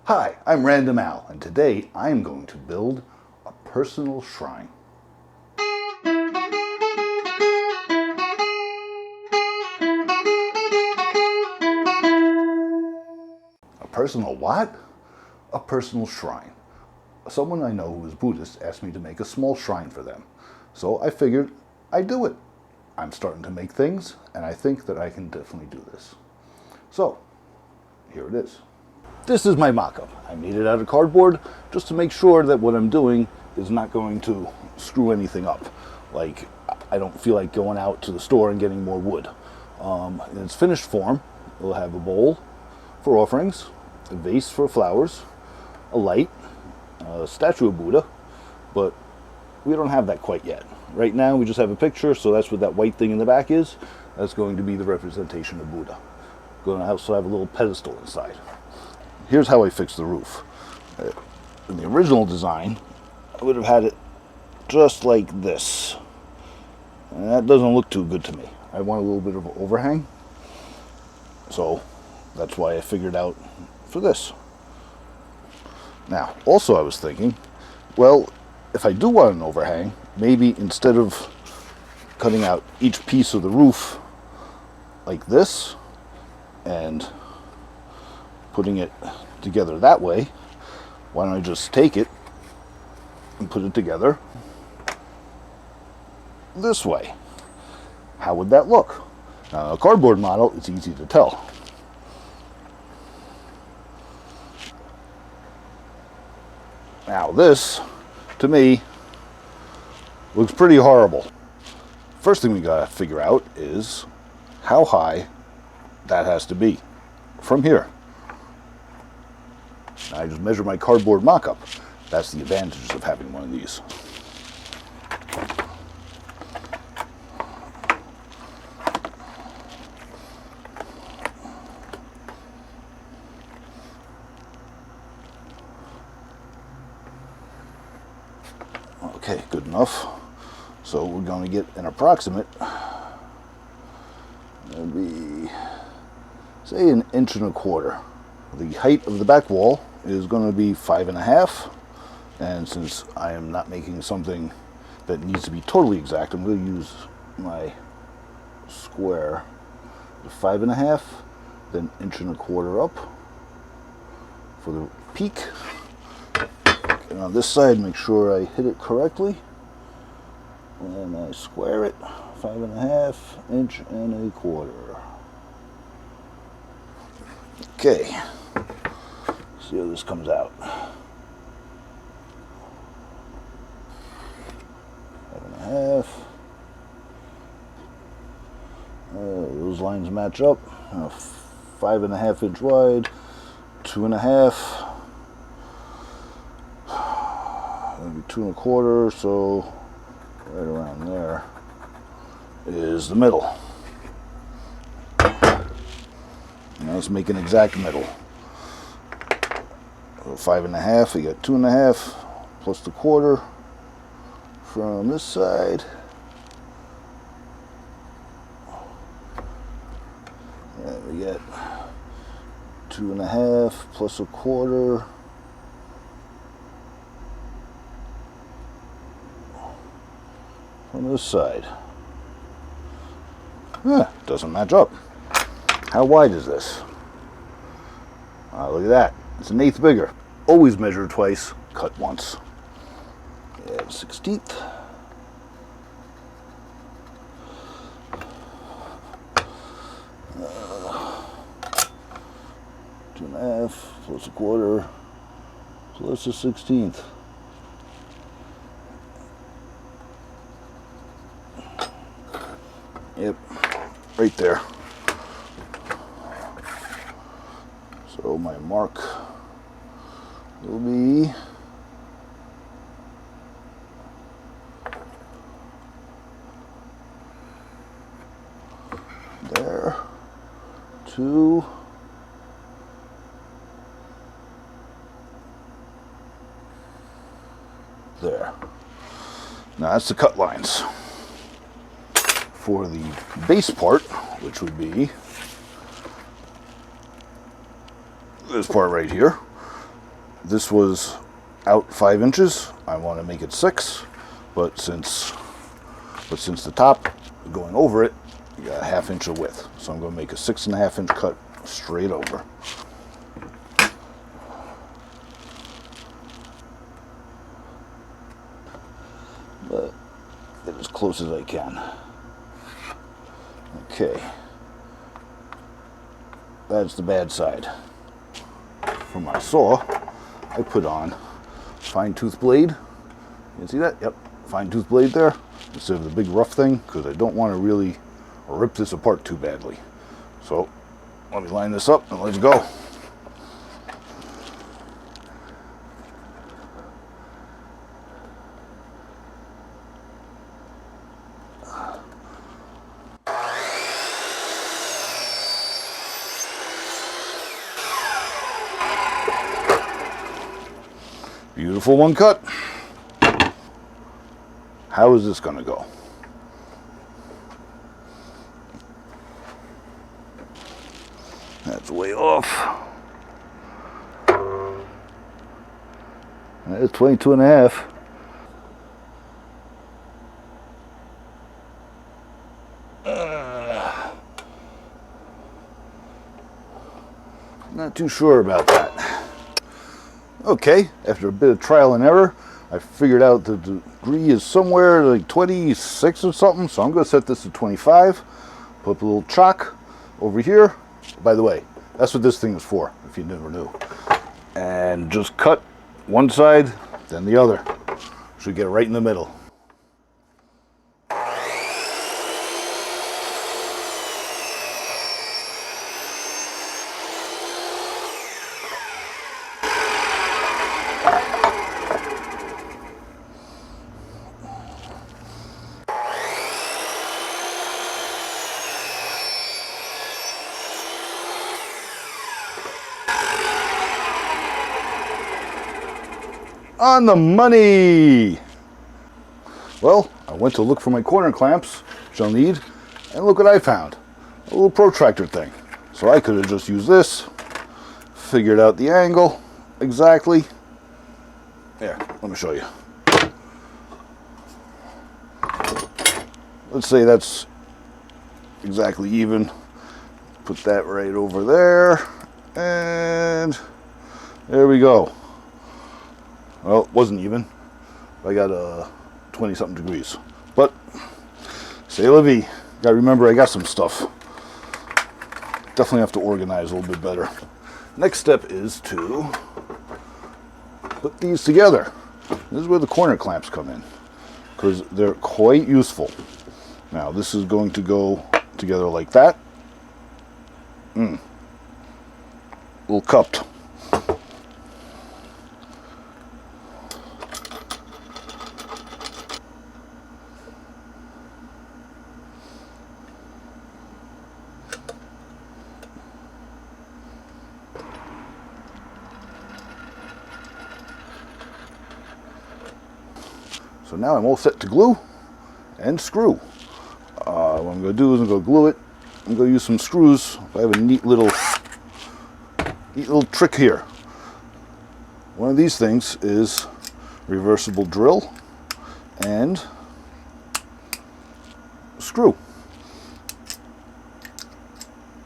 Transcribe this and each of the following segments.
Hi, I'm Random Al, and today I'm going to build a personal shrine. A personal what? A personal shrine. Someone I know who is Buddhist asked me to make a small shrine for them. So I figured I'd do it. I'm starting to make things, and I think that I can definitely do this. So, here it is. This is my mock-up. I made it out of cardboard just to make sure that what I'm doing is not going to screw anything up. Like, I don't feel like going out to the store and getting more wood. In its finished form, it'll have a bowl for offerings, a vase for flowers, a light, a statue of Buddha, but we don't have that quite yet. Right now we just have a picture, so that's what that white thing in the back is. That's going to be the representation of Buddha. Going to also have a little pedestal inside. Here's how I fixed the roof. In the original design, I would have had it just like this. And that doesn't look too good to me. I want a little bit of an overhang. So that's why I figured out for this. Now, also I was thinking, well, if I do want an overhang, maybe instead of cutting out each piece of the roof like this and putting it together that way, why don't I just take it and put it together this way? How would that look? Now, a cardboard model, it's easy to tell. Now this, to me, looks pretty horrible. First thing we gotta figure out is how high that has to be from here. I just measure my cardboard mock-up. That's the advantages of having one of these. Okay, good enough. So we're going to get an approximate. It'll be, say, 1.25 inches. The height of the back wall is going to be 5.5, and since I am not making something that needs to be totally exact, I'm going to use my square to 5.5, then 1.25 inches up for the peak. And on this side, make sure I hit it correctly, and I square it 5.5 1.25 inches. Okay. See how this comes out. 5.5. Those lines match up. 5.5 inch wide, 2.5. Maybe 2.25. So right around there is the middle. Now let's make an exact middle. So 5.5, we got 2.5 plus the quarter from this side. And we get 2.5 plus a quarter from this side. Doesn't match up. How wide is this? Look at that. It's 1/8 bigger. Always measure twice, cut once. Yeah, 1/16. Two and a half plus a quarter plus a 1/16. Yep, right there. So my mark will be there to there. Now that's the cut lines. For the base part, which would be this part right here, This was out 5 inches. I want to make it 6, but since the top going over it, you got a 1/2 inch of width. So I'm going to make a 6.5 inch cut straight over. But get as close as I can. Okay. That's the bad side. For my saw, I put on fine tooth blade. You see that? Yep, fine tooth blade there instead of the big rough thing, because I don't want to really rip this apart too badly. So let me line this up and let's go. Beautiful one cut. How is this going to go? That's way off. That's 22.5. Not too sure about that. Okay, after a bit of trial and error, I figured out the degree is somewhere like 26 or something, so I'm going to set this to 25. Put up a little chalk over here. By the way, that's what this thing is for, if you never knew. And just cut one side, then the other. Should get right in the middle. On the money! Well, I went to look for my corner clamps, which I'll need, and look what I found. A little protractor thing. So I could have just used this, figured out the angle exactly. Here, let me show you. Let's say that's exactly even. Put that right over there, and there we go. Well, it wasn't even. I got 20-something degrees. But, c'est la vie. Gotta remember I got some stuff. Definitely have to organize a little bit better. Next step is to put these together. This is where the corner clamps come in, because they're quite useful. Now, this is going to go together like that. A little cupped. So now I'm all set to glue and screw. What I'm going to do is I'm going to glue it. I'm going to use some screws. I have a neat little trick here. One of these things is reversible drill and screw.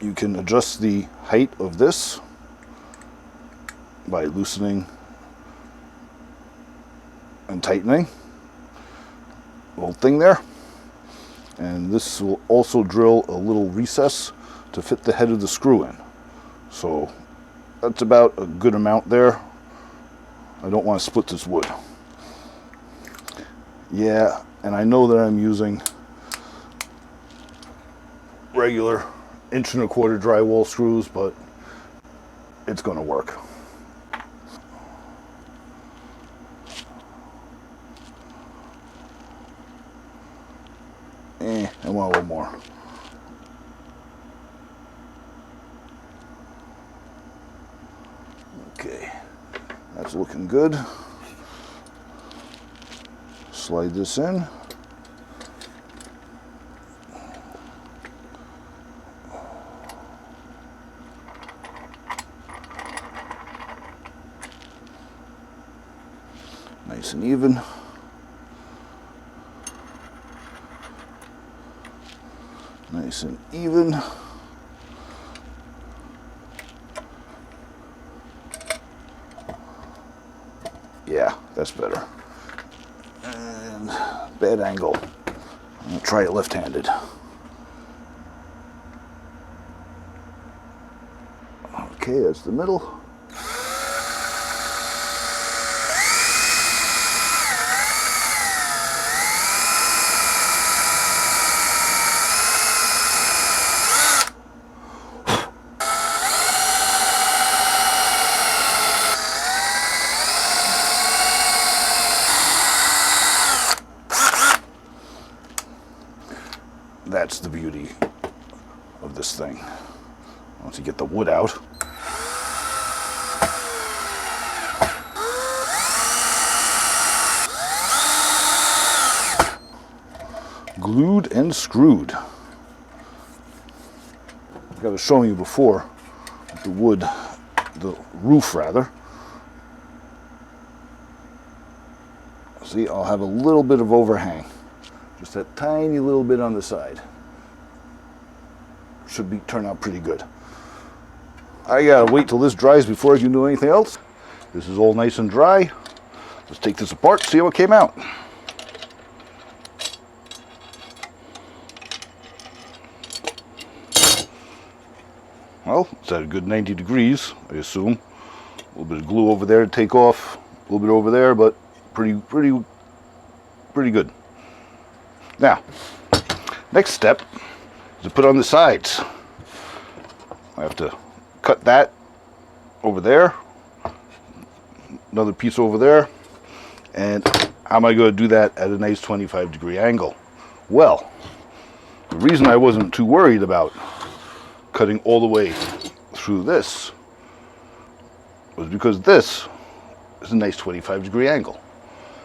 You can adjust the height of this by loosening and tightening the little thing there. And this will also drill a little recess to fit the head of the screw in. So that's about a good amount there. I don't want to split this wood. Yeah, and I know that I'm using regular 1.25" drywall screws, but it's going to work. I want a little more. Okay, that's looking good. Slide this in. Nice and even. Nice and even. Yeah, that's better. And bad angle. I'm gonna try it left-handed. Okay, that's the middle. That's the beauty of this thing. Once you get the wood out. Glued and screwed. Like I was showing you before, the wood, the roof rather. See, I'll have a little bit of overhang. Just that tiny little bit on the side. Should turn out pretty good. I gotta wait till this dries before I can do anything else. This is all nice and dry. Let's take this apart, see how it came out. Well, it's at a good 90 degrees, I assume. A little bit of glue over there to take off, a little bit over there, but pretty good. Now, next step is to put on the sides. I have to cut that over there, another piece over there, and how am I going to do that at a nice 25-degree angle? Well, the reason I wasn't too worried about cutting all the way through this was because this is a nice 25-degree angle.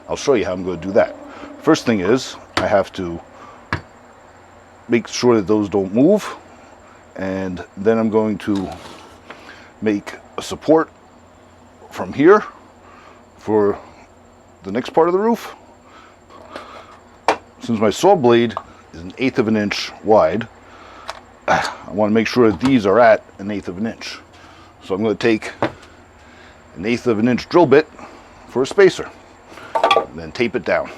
I'll show you how I'm going to do that. First thing is, I have to make sure that those don't move, and then I'm going to make a support from here for the next part of the roof. Since my saw blade is 1/8 of an inch wide, I want to make sure that these are at 1/8 of an inch. So I'm going to take 1/8 of an inch drill bit for a spacer, and then tape it down.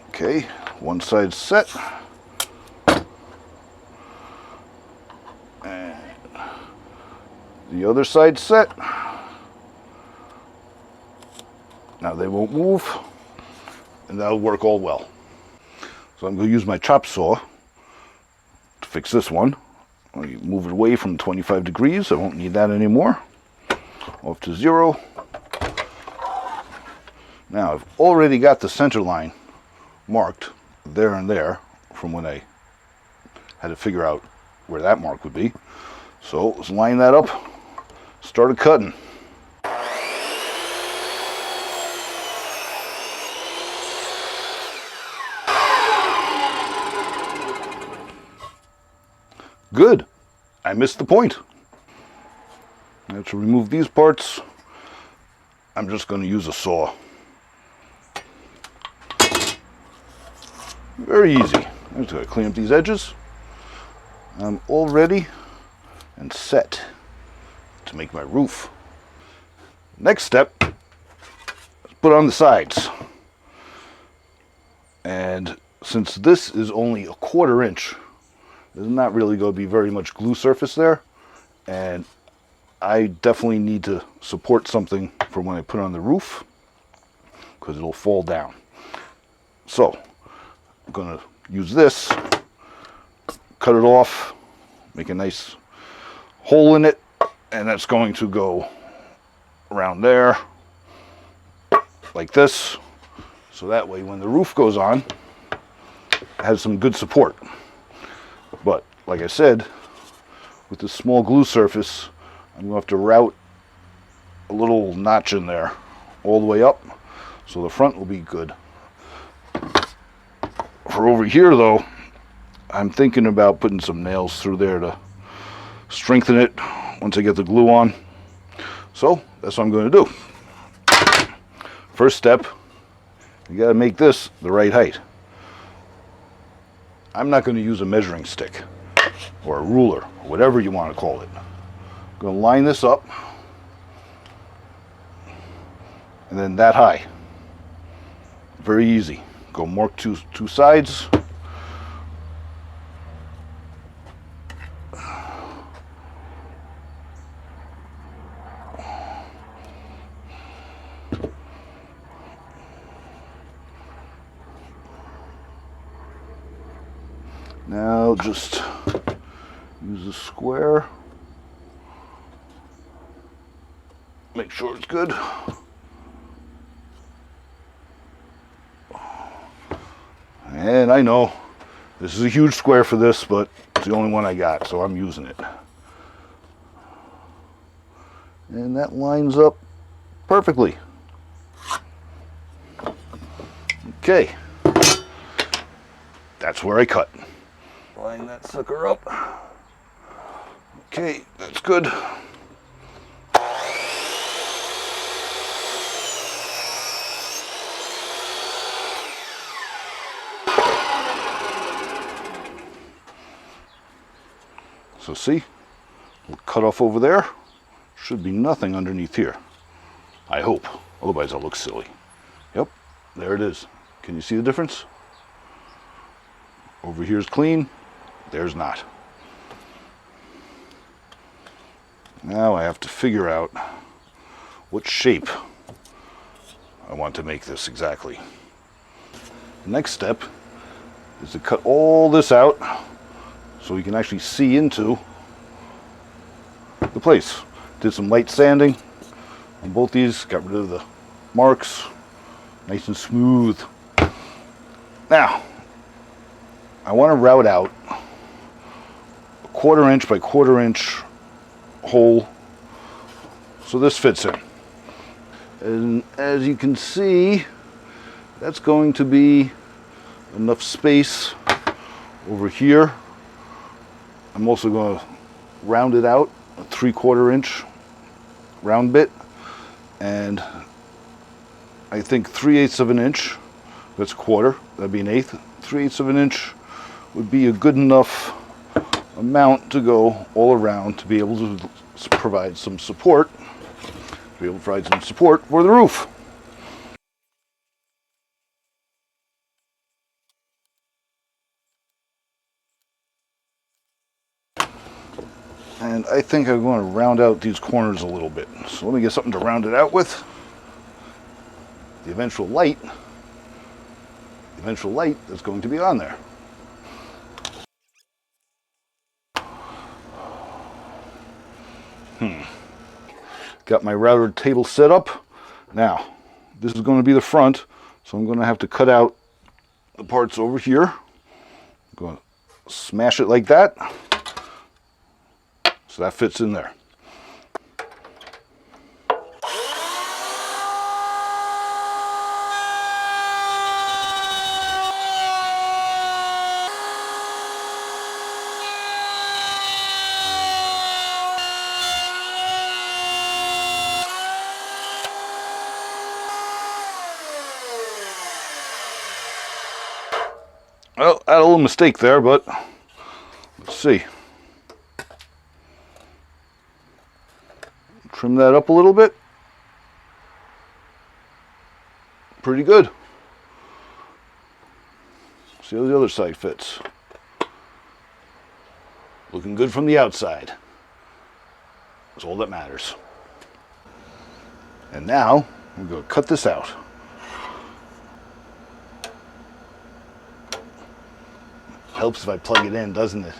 Okay, one side set. And the other side set. Now they won't move, and that'll work all well. So I'm going to use my chop saw to fix this one. I'll move it away from 25 degrees. I won't need that anymore. Off to 0. Now I've already got the center line marked there and there from when I had to figure out where that mark would be. So let's line that up, start cutting. Good. I missed the point. Now to remove these parts, I'm just going to use a saw. Very easy. I'm just going to clean up these edges. I'm all ready and set to make my roof. Next step is put on the sides. And since this is only 1/4 inch, there's not really going to be very much glue surface there, and I definitely need to support something for when I put on the roof, because it'll fall down. So I'm going to use this, cut it off, make a nice hole in it, and that's going to go around there like this, so that way when the roof goes on, it has some good support. But like I said, with this small glue surface, I'm going to have to route a little notch in there all the way up, so the front will be good For over here though, I'm thinking about putting some nails through there to strengthen it once I get the glue on. So that's what I'm going to do. First step, you got to make this the right height. I'm not going to use a measuring stick or a ruler, or whatever you want to call it. I'm going to line this up, and then that high. Very easy. Go mark two sides. Now just use a square. Make sure it's good. And I know this is a huge square for this, but it's the only one I got, so I'm using it. And that lines up perfectly. Okay. That's where I cut. Line that sucker up. Okay, that's good. So see, we'll cut off over there. Should be nothing underneath here. I hope. Otherwise I'll look silly. Yep, there it is. Can you see the difference? Over here's clean, there's not. Now I have to figure out what shape I want to make this exactly. The next step is to cut all this out so we can actually see into the place. Did some light sanding on both these, got rid of the marks, nice and smooth. Now, I want to route out a 1/4 inch by 1/4 inch hole so this fits in. And as you can see, that's going to be enough space over here. I'm also going to round it out, a 3/4 inch round bit, and I think 3/8 of an inch, that's 1/4, that'd be an 1/8, 3/8 of an inch would be a good enough amount to go all around to be able to provide some support, for the roof. And I think I'm going to round out these corners a little bit. So let me get something to round it out with. The eventual light that's going to be on there. Got my router table set up. Now, this is going to be the front, so I'm going to have to cut out the parts over here. I'm going to smash it like that, so that fits in there. Well, I had a little mistake there, but let's see. Trim that up a little bit. Pretty good. See how the other side fits. Looking good from the outside. That's all that matters. And now, I'm going to cut this out. Helps if I plug it in, doesn't it?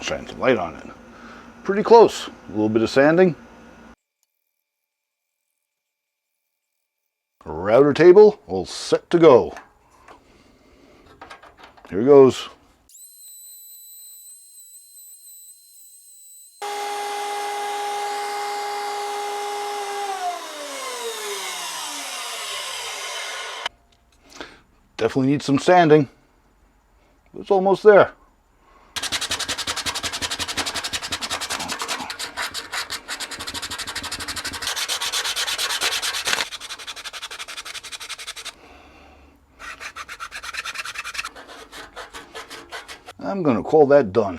shine some light on it. Pretty close. A little bit of sanding. Router table all set to go. Here goes. Definitely needs some sanding. It's almost there. I'm going to call that done.